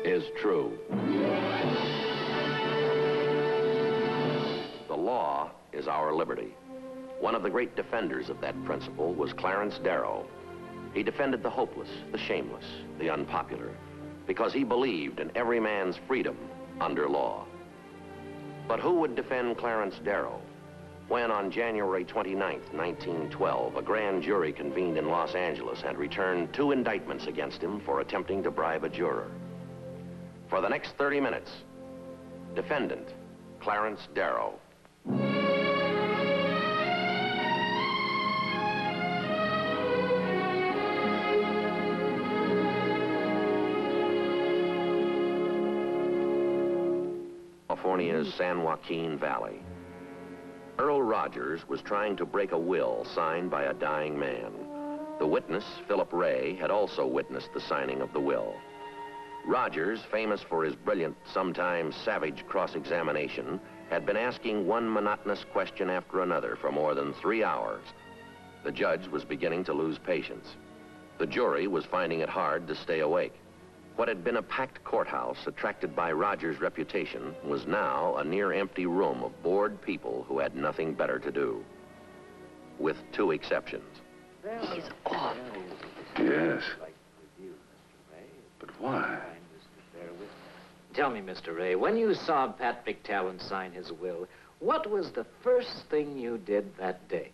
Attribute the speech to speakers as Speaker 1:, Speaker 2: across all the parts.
Speaker 1: is true. The law is our liberty. One of the great defenders of that principle was Clarence Darrow. He defended the hopeless, the shameless, the unpopular, because he believed in every man's freedom under law. But who would defend Clarence Darrow when on January 29th, 1912, a grand jury convened in Los Angeles and returned 2 indictments against him for attempting to bribe a juror? For the next 30 minutes, Defendant Clarence Darrow. California's San Joaquin Valley. Earl Rogers was trying to break a will signed by a dying man. The witness, Philip Ray, had also witnessed the signing of the will. Rogers, famous for his brilliant, sometimes savage cross-examination, had been asking one monotonous question after another for more than 3 hours. The judge was beginning to lose patience. The jury was finding it hard to stay awake. What had been a packed courthouse, attracted by Rogers' reputation, was now a near-empty room of bored people who had nothing better to do. With 2 exceptions.
Speaker 2: He's off.
Speaker 3: Yes. But why?
Speaker 4: Tell me, Mr. Ray, when you saw Patrick Talent sign his will, what was the first thing you did that day?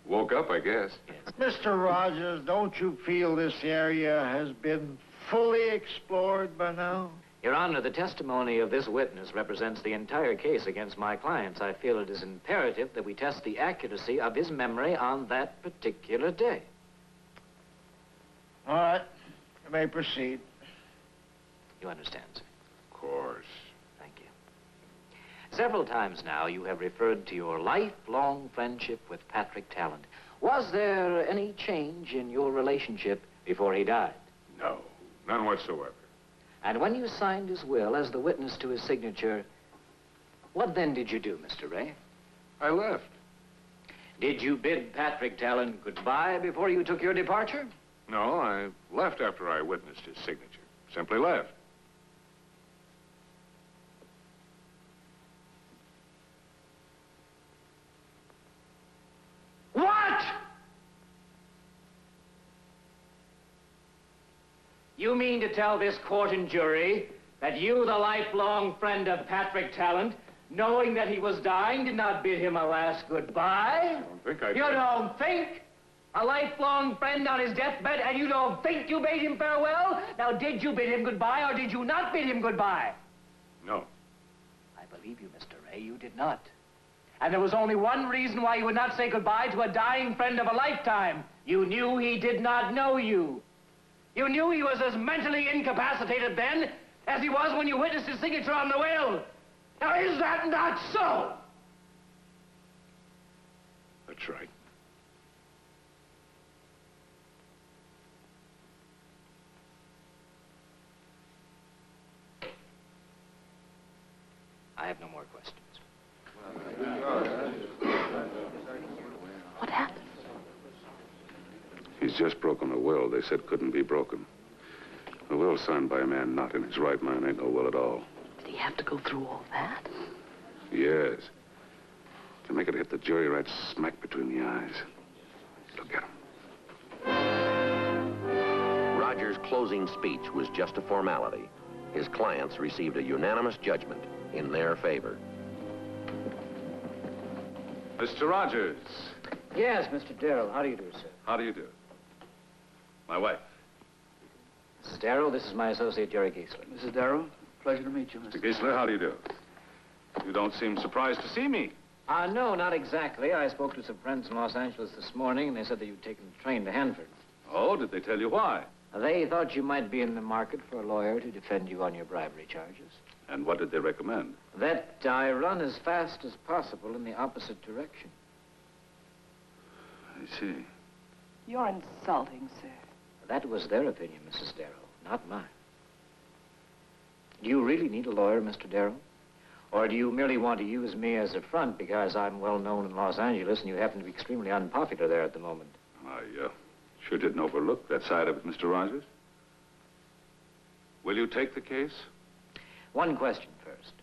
Speaker 3: Woke up, I guess.
Speaker 4: Yes.
Speaker 5: Mr. Rogers, don't you feel this area has been fully explored by now?
Speaker 4: Your Honor, the testimony of this witness represents the entire case against my clients. I feel it is imperative that we test the accuracy of his memory on that particular day.
Speaker 5: All right, you may proceed.
Speaker 4: You understand, sir?
Speaker 3: Of course.
Speaker 4: Thank you. Several times now you have referred to your lifelong friendship with Patrick Talent. Was there any change in your relationship before he died?
Speaker 3: No, none whatsoever.
Speaker 4: And when you signed his will as the witness to his signature, what then did you do, Mr. Ray?
Speaker 3: I left.
Speaker 4: Did you bid Patrick Talent goodbye before you took your departure?
Speaker 3: No, I left after I witnessed his signature. Simply left.
Speaker 4: What? You mean to tell this court and jury that you, the lifelong friend of Patrick Talent, knowing that he was dying, did not bid him a last goodbye?
Speaker 3: I don't think I did.
Speaker 4: You don't think? A lifelong friend on his deathbed, and you don't think you bade him farewell? Now, did you bid him goodbye, or did you not bid him goodbye?
Speaker 3: No.
Speaker 4: I believe you, Mr. Ray, you did not. And there was only one reason why you would not say goodbye to a dying friend of a lifetime. You knew he did not know you. You knew he was as mentally incapacitated then as he was when you witnessed his signature on the will. Now, is that not so?
Speaker 3: That's right.
Speaker 4: I have no more questions.
Speaker 2: What happened?
Speaker 3: He's just broken a will they said couldn't be broken. A will signed by a man not in his right mind ain't no will at all.
Speaker 2: Did he have to go through all that?
Speaker 3: Yes. To make it hit the jury right smack between the eyes. Look at him.
Speaker 1: Rogers' closing speech was just a formality. His clients received a unanimous judgment in their favor.
Speaker 3: Mr. Rogers.
Speaker 4: Yes, Mr. Darrow. How do you do, sir?
Speaker 3: How do you do? My wife.
Speaker 4: Mrs. Darrow, this is my associate, Jerry Gerstle.
Speaker 6: Mrs. Darrow, pleasure to meet you,
Speaker 3: Mr. Gerstle, how do you do? You don't seem surprised to see me.
Speaker 4: No, not exactly. I spoke to some friends in Los Angeles this morning, and they said that you'd taken the train to Hanford.
Speaker 3: Oh, did they tell you why?
Speaker 4: They thought you might be in the market for a lawyer to defend you on your bribery charges.
Speaker 3: And what did they recommend?
Speaker 4: That I run as fast as possible in the opposite direction.
Speaker 3: I see.
Speaker 2: You're insulting, sir.
Speaker 4: That was their opinion, Mrs. Darrow, not mine. Do you really need a lawyer, Mr. Darrow? Or do you merely want to use me as a front because I'm well known in Los Angeles and you happen to be extremely unpopular there at the moment?
Speaker 3: I sure didn't overlook that side of it, Mr. Rogers. Will you take the case?
Speaker 4: One question first.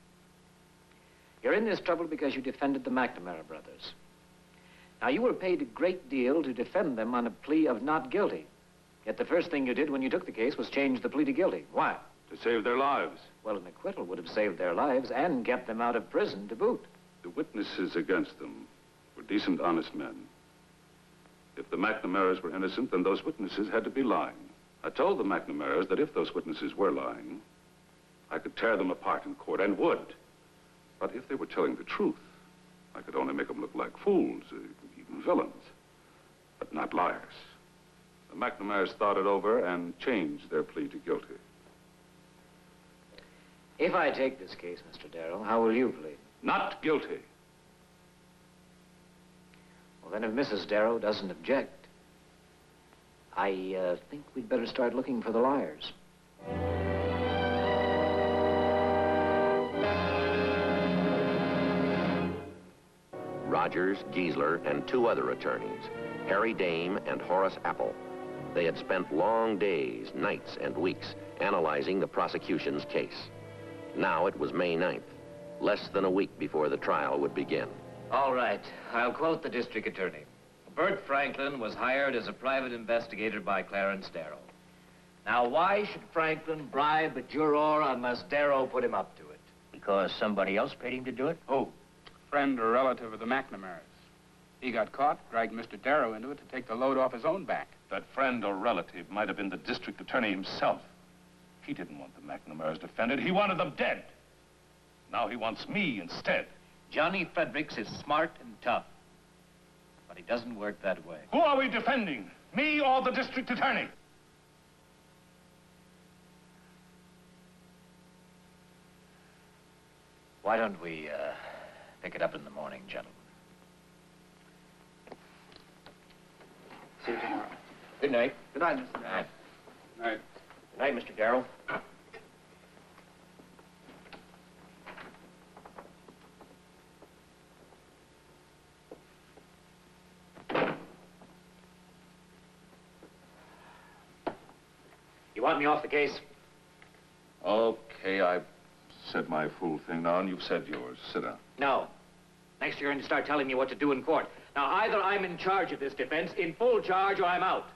Speaker 4: You're in this trouble because you defended the McNamara brothers. Now, you were paid a great deal to defend them on a plea of not guilty. Yet the first thing you did when you took the case was change the plea to guilty. Why?
Speaker 3: To save their lives.
Speaker 4: Well, an acquittal would have saved their lives and kept them out of prison to boot.
Speaker 3: The witnesses against them were decent, honest men. If the McNamaras were innocent, then those witnesses had to be lying. I told the McNamaras that if those witnesses were lying, I could tear them apart in court, and would. But if they were telling the truth, I could only make them look like fools, even villains, but not liars. The McNamaras thought it over and changed their plea to guilty.
Speaker 4: If I take this case, Mr. Darrow, how will you plead?
Speaker 3: Not guilty.
Speaker 4: Well, then if Mrs. Darrow doesn't object, I think we'd better start looking for the liars.
Speaker 1: Rogers, Giesler, and two other attorneys, Harry Dame and Horace Apple. They had spent long days, nights, and weeks analyzing the prosecution's case. Now it was May 9th, less than a week before the trial would begin.
Speaker 4: All right, I'll quote the district attorney. Bert Franklin was hired as a private investigator by Clarence Darrow. Now, why should Franklin bribe a juror unless Darrow put him up to it?
Speaker 7: Because somebody else paid him to do it?
Speaker 8: Oh, friend or relative of the McNamaras. He got caught, dragged Mr. Darrow into it to take the load off his own back.
Speaker 9: That friend or relative might have been the district attorney himself. He didn't want the McNamaras defended. He wanted them dead. Now he wants me instead.
Speaker 7: Johnny Fredericks is smart and tough, but he doesn't work that way.
Speaker 9: Who are we defending? Me or the district attorney?
Speaker 4: Why don't we, pick it up in the morning, gentlemen?
Speaker 8: See you tomorrow.
Speaker 4: Good night.
Speaker 6: Good night, Mr. Darrow.
Speaker 8: Night.
Speaker 4: Good night, Mr. Darrow. You want me off the case?
Speaker 3: Okay, I've said my fool thing now, and you've said yours. Sit down.
Speaker 4: No. Next, you're going to start telling me what to do in court. Now, either I'm in charge of this defense, in full charge, or I'm out.